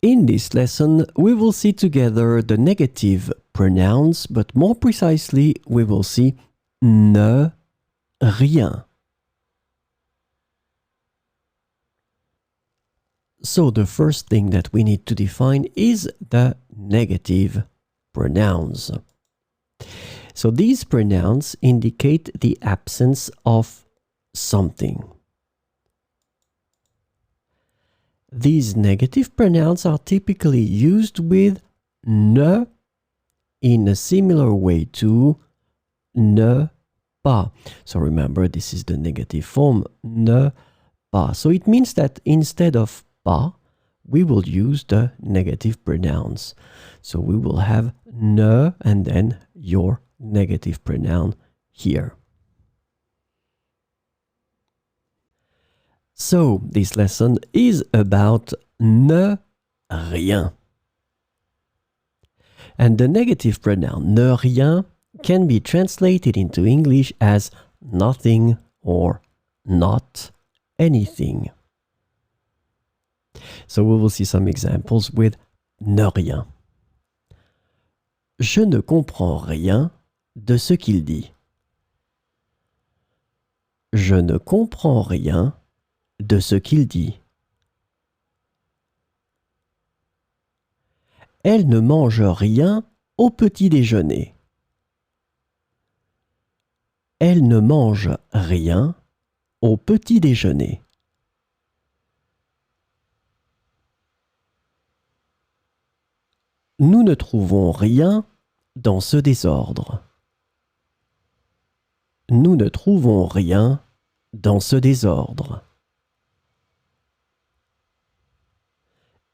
In this lesson, we will see together the negative pronouns, but more precisely, we will see ne, rien. So the first thing that we need to define is the negative pronouns. So these pronouns indicate the absence of something. These negative pronouns are typically used with ne in a similar way to ne pas. So remember, this is the negative form, ne pas. So it means that instead of pas, we will use the negative pronouns. So we will have ne and then your negative pronoun here. So this lesson is about ne, rien. And the negative pronoun ne, rien can be translated into English as nothing or not anything. So we will see some examples with ne, rien. Je ne comprends rien de ce qu'il dit. Je ne comprends rien de ce qu'il dit. Elle ne mange rien au petit déjeuner. Elle ne mange rien au petit déjeuner. Nous ne trouvons rien dans ce désordre. Nous ne trouvons rien dans ce désordre.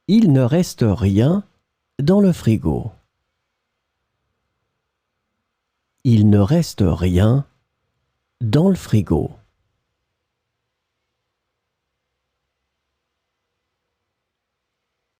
Il ne reste rien dans le frigo. Il ne reste rien dans le frigo.